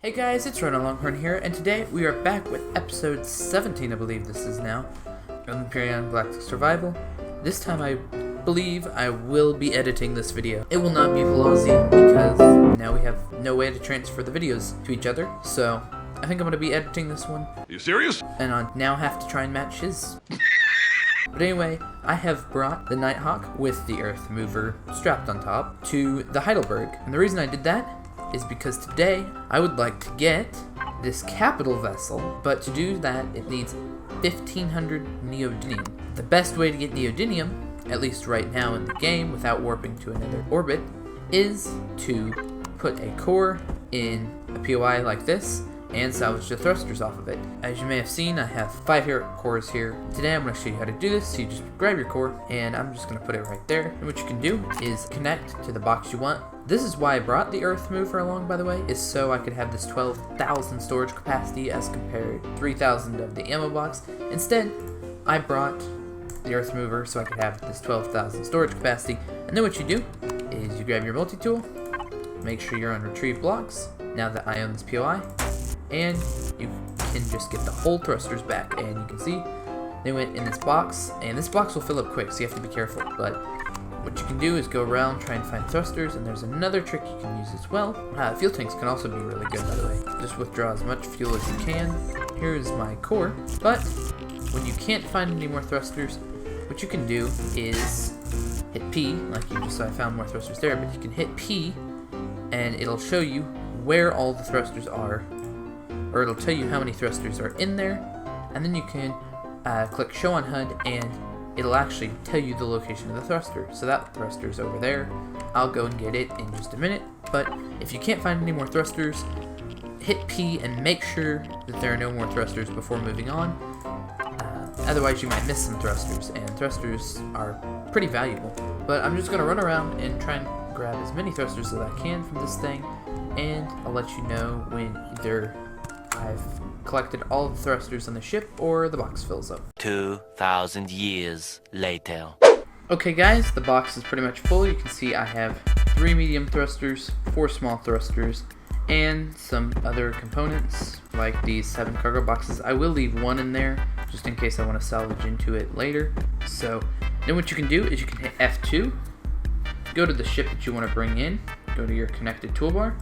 Hey guys, it's Ronald Longhorn here, and today we are back with episode 17, I believe this is now, of Empyrion Galactic Survival. This time I believe I will be editing this video. It will not be vloggy because now we have no way to transfer the videos to each other, so I think I'm going to be editing this one. Are you serious? And I now have to try and match his. But anyway, I have brought the Nighthawk with the Earth Mover strapped on top to the Heidelberg, and the reason I did that is because today I would like to get this capital vessel, but to do that it needs 1500 neodymium. The best way to get neodymium, at least right now in the game without warping to another orbit, is to put a core in a POI like this and salvage the thrusters off of it. As you may have seen, I have 5 cores here. Today I'm going to show you how to do this, so you just grab your core and I'm just going to put it right there. And what you can do is connect to the box you want. This is why I brought the Earth Mover along, by the way, is so I could have this 12,000 storage capacity as compared to 3,000 of the ammo box. Instead, I brought the Earth Mover so I could have this 12,000 storage capacity. And then what you do is you grab your multi-tool, make sure you're on retrieve blocks, now that I own this POI, and you can just get the whole thrusters back. And you can see they went in this box, and this box will fill up quick, so you have to be careful. But what you can do is go around, try and find thrusters, and there's another trick you can use as well. Fuel tanks can also be really good, by the way. Just withdraw as much fuel as you can. Here's my core, but when you can't find any more thrusters, what you can do is hit P, like you just saw I found more thrusters there, but you can hit P, and it'll show you where all the thrusters are, or it'll tell you how many thrusters are in there, and then you can click show on HUD, and it'll actually tell you the location of the thruster. So that thruster is over there. I'll go and get it in just a minute. But if you can't find any more thrusters, hit P and make sure that there are no more thrusters before moving on. Otherwise you might miss some thrusters, and thrusters are pretty valuable. But I'm just going to run around and try and grab as many thrusters as I can from this thing, and I'll let you know when either I've collected all of the thrusters on the ship or the box fills up. 2,000 years later. Okay guys, the box is pretty much full. You can see I have 3 medium thrusters, 4 small thrusters, and some other components like these 7 cargo boxes. I will leave 1 in there just in case I want to salvage into it later. So then what you can do is you can hit F2, go to the ship that you want to bring in, go to your connected toolbar,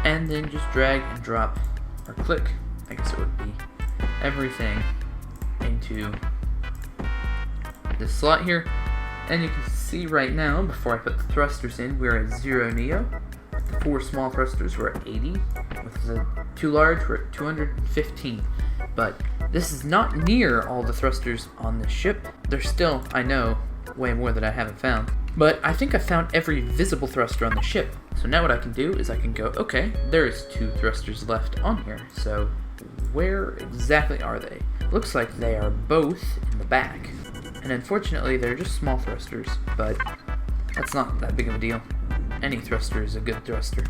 and then just drag and drop or click, I guess it would be, everything into this slot here. And you can see right now, before I put the thrusters in, we're at 0 neo. The 4 small thrusters were at 80. With the 2 large, we're at 215. But this is not near all the thrusters on the ship. There's still, I know, way more that I haven't found. But I think I found every visible thruster on the ship. So now what I can do is I can go, okay, there's 2 thrusters left on here. So where exactly are they? Looks like they are both in the back. And unfortunately, they're just small thrusters, but that's not that big of a deal. Any thruster is a good thruster.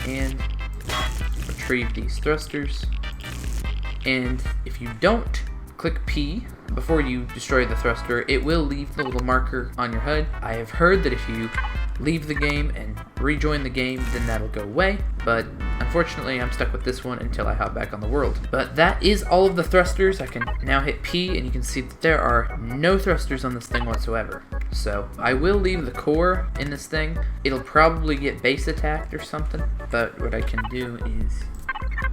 And retrieve these thrusters. And if you don't click P before you destroy the thruster, it will leave the little marker on your HUD. I have heard that if you leave the game and rejoin the game, then that'll go away, but unfortunately I'm stuck with this one until I hop back on the world. But that is all of the thrusters. I can now hit P and you can see that there are no thrusters on this thing whatsoever. So I will leave the core in this thing. It'll probably get base attacked or something, but what I can do is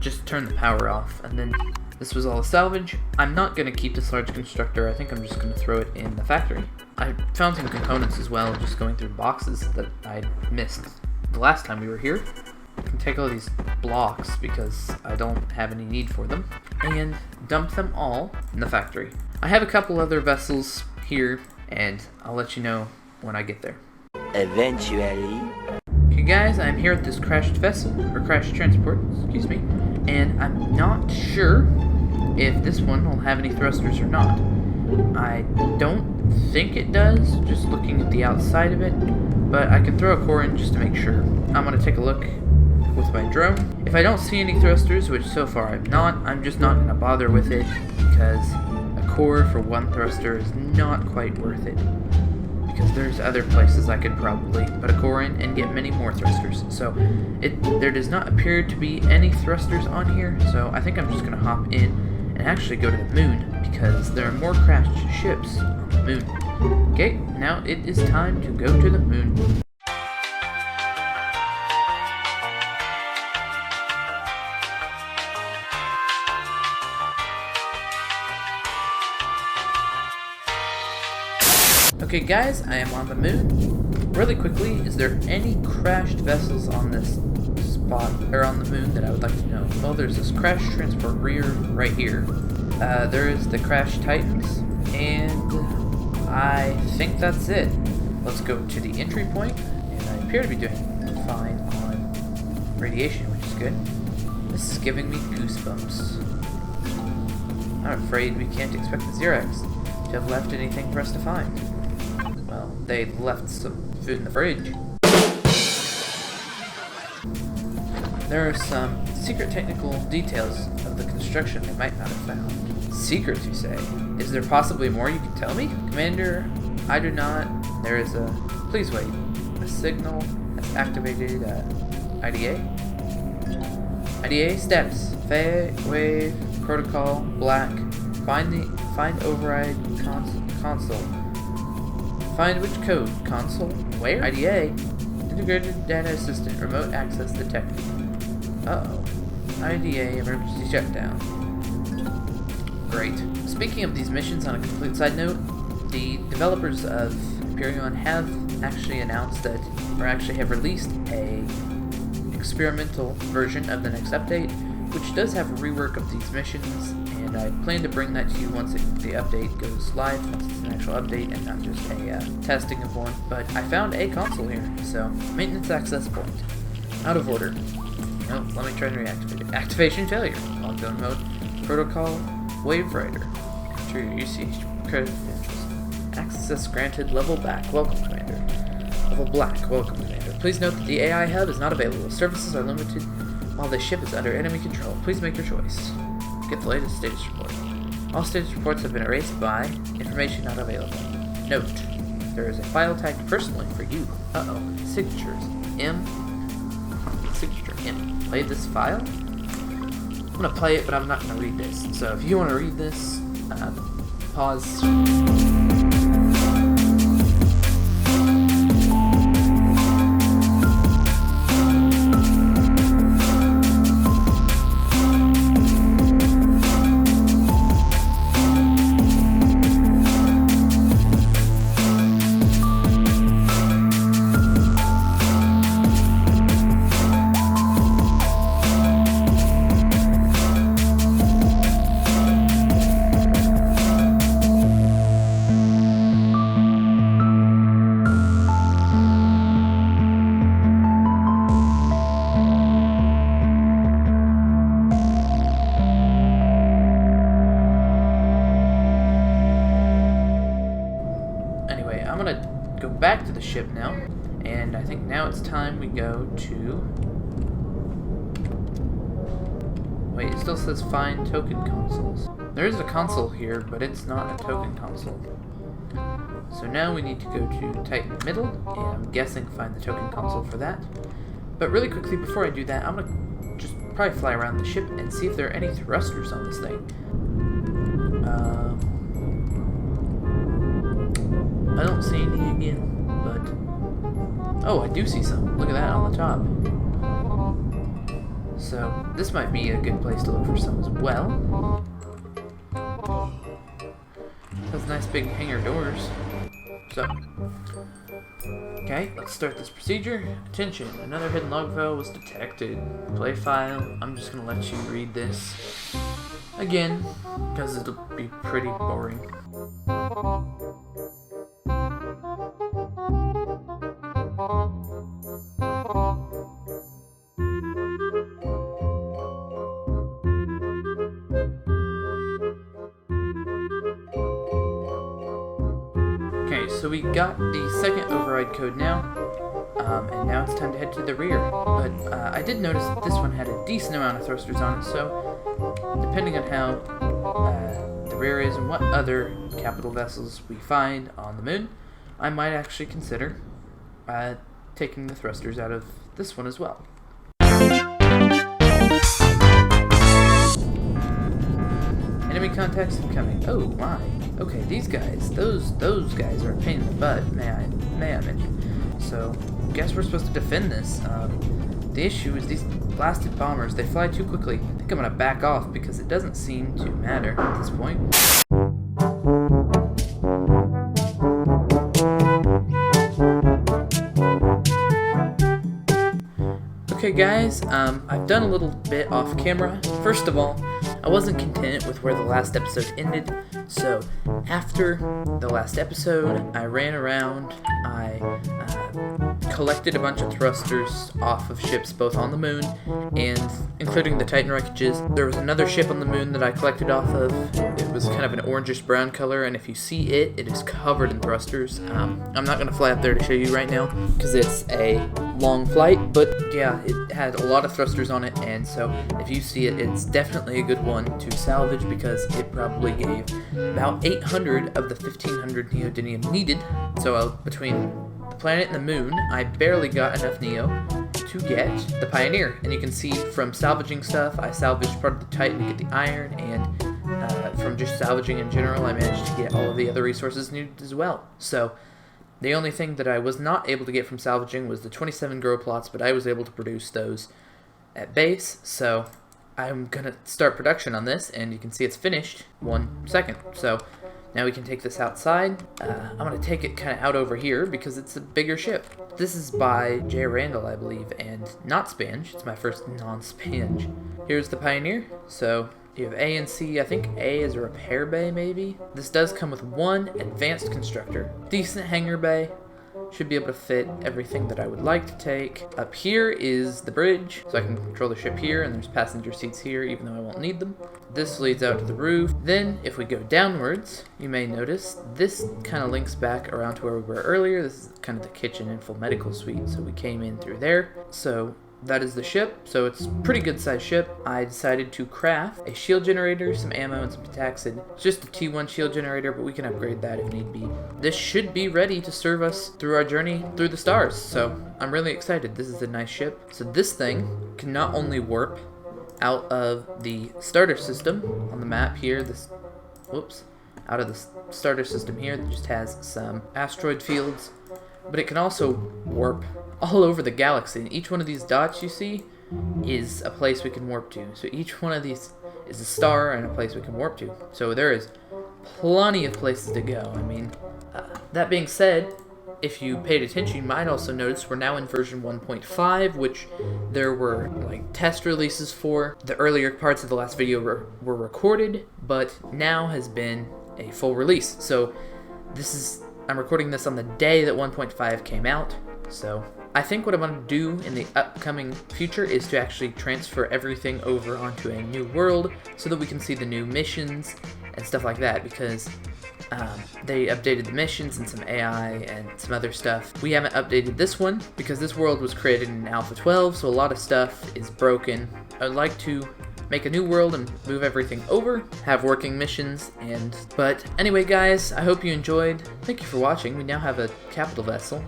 just turn the power off, and then this was all a salvage. I'm not going to keep this large constructor. I think I'm just going to throw it in the factory. I found some components as well, just going through boxes that I missed the last time we were here. I can take all these blocks because I don't have any need for them, and dump them all in the factory. I have a couple other vessels here, and I'll let you know when I get there. Eventually. Okay guys, I'm here at this crashed vessel, or crashed transport, excuse me, and I'm not sure if this one will have any thrusters or not. I don't think it does, just looking at the outside of it, but I can throw a core in just to make sure. I'm going to take a look with my drone. If I don't see any thrusters, which so far I'm not, I'm just not going to bother with it, because a core for 1 thruster is not quite worth it. because there's other places I could probably put a core in and get many more thrusters. So there does not appear to be any thrusters on here, so I think I'm just going to hop in and actually go to the moon, because there are more crashed ships on the moon. Okay, now it is time to go to the moon. Okay guys, I am on the moon. Really quickly, is there any crashed vessels on this spot, or on the moon, that I would like to know? Well, there's this crash transport rear right here. There is the crash Titans, and I think that's it. Let's go to the entry point, and I appear to be doing fine on radiation, which is good. This is giving me goosebumps. I'm afraid we can't expect the Xerox to have left anything for us to find. Well, they left some food in the fridge. There are some secret technical details of the construction they might not have found. Secrets, you say? Is there possibly more you can tell me? Commander, I do not. There is a... Please wait. A signal has activated IDA? IDA status. Wave protocol black. Find override console. Find which code? Console? Where? IDA. Integrated data assistant. Remote access detected. Uh-oh. IDA emergency shutdown. Great. Speaking of these missions, on a complete side note, the developers of Empyrion have actually announced that, or actually have released a experimental version of the next update, which does have a rework of these missions, and I plan to bring that to you once the update goes live, once it's an actual update and not just a testing of one. But I found a console here, so maintenance access point. Out of order. No, let me try and reactivate it. Activation failure. Lockdown mode. Protocol. Wave writer. Enter your UCH credentials. Access granted. Level back. Welcome, Commander. Level black. Welcome, Commander. Please note that the AI hub is not available. Services are limited while the ship is under enemy control. Please make your choice. Get the latest status report. All status reports have been erased by information not available. Note. There is a file tagged personally for you. Uh-oh. Signatures. Signature M. Play this file? I'm gonna play it, but I'm not gonna read this. So if you want to read this, pause. I'm gonna go back to the ship now, and I think now it's time we go to... Wait, it still says find token consoles. There is a console here, but it's not a token console. So now we need to go to Titan Middle, and I'm guessing find the token console for that. But really quickly, before I do that, I'm gonna just probably fly around the ship and see if there are any thrusters on this thing. I don't see any again, but... Oh, I do see some. Look at that on the top. So, this might be a good place to look for some as well. Those nice big hangar doors. So, okay, let's start this procedure. Attention, another hidden log file was detected. Play file. I'm just gonna let you read this again, because it'll be pretty boring. Okay, so we got the second override code now, and now it's time to head to the rear. But I did notice that this one had a decent amount of thrusters on it, so depending on how the rear is and what other capital vessels we find on the moon, I might actually consider taking the thrusters out of this one as well. Enemy contacts incoming. Oh my. Okay, these guys, those guys are a pain in the butt, may I mention. So, guess we're supposed to defend this. The issue is these blasted bombers, they fly too quickly. I think I'm gonna back off because it doesn't seem to matter at this point. Okay guys, I've done a little bit off camera. First of all, I wasn't content with where the last episode ended, so after the last episode, I ran around, I collected a bunch of thrusters off of ships both on the moon and including the Titan wreckages. There was another ship on the moon that I collected off of. It was kind of an orangish brown color, and if you see it, it is covered in thrusters. I'm not going to fly up there to show you right now because it's a long flight, but yeah, it had a lot of thrusters on it, and so if you see it, it's definitely a good one to salvage because it probably gave about 800 of the 1500 neodymium needed. So between the planet and the moon, I barely got enough neo to get the Pioneer, and you can see from salvaging stuff, I salvaged part of the Titan to get the iron, and from just salvaging in general, I managed to get all of the other resources needed as well. So the only thing that I was not able to get from salvaging was the 27 grow plots, but I was able to produce those at base, so I'm gonna start production on this, and you can see it's finished 1 second. So now we can take this outside. I'm gonna take it kind of out over here because it's a bigger ship. This is by J. Randall, I believe, and not Spange. It's my first non-Spange. Here's the Pioneer. So you have A and C. I think A is a repair bay, maybe. This does come with one advanced constructor. Decent hangar bay. Should be able to fit everything that I would like to take. Up here is the bridge, so I can control the ship here, and there's passenger seats here, even though I won't need them. This leads out to the roof. Then, if we go downwards, you may notice this kind of links back around to where we were earlier. This is kind of the kitchen and full medical suite, so we came in through there. So that is the ship, so it's a pretty good sized ship. I decided to craft a shield generator, some ammo, and some pentaxid. It's just a T1 shield generator, but we can upgrade that if need be. This should be ready to serve us through our journey through the stars, so I'm really excited. This is a nice ship. So this thing can not only warp out of the starter system on the map here, out of the starter system here that just has some asteroid fields, but it can also warp all over the galaxy, and each one of these dots you see is a place we can warp to. So each one of these is a star and a place we can warp to. So there is plenty of places to go. I mean, that being said, if you paid attention, you might also notice we're now in version 1.5, which there were like test releases for. The earlier parts of the last video were recorded, but now has been a full release. So I'm recording this on the day that 1.5 came out. So I think what I'm going to do in the upcoming future is to actually transfer everything over onto a new world so that we can see the new missions and stuff like that, because they updated the missions and some AI and some other stuff. We haven't updated this one because this world was created in Alpha 12, so a lot of stuff is broken. I'd like to make a new world and move everything over, have working missions, but anyway guys, I hope you enjoyed. Thank you for watching. We now have a capital vessel.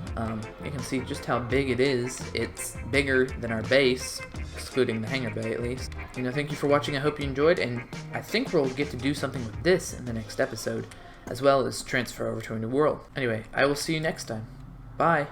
You can see just how big it is. It's bigger than our base, excluding the hangar bay at least. Thank you for watching. I hope you enjoyed, and I think we'll get to do something with this in the next episode, as well as transfer over to a new world. Anyway, I will see you next time. Bye.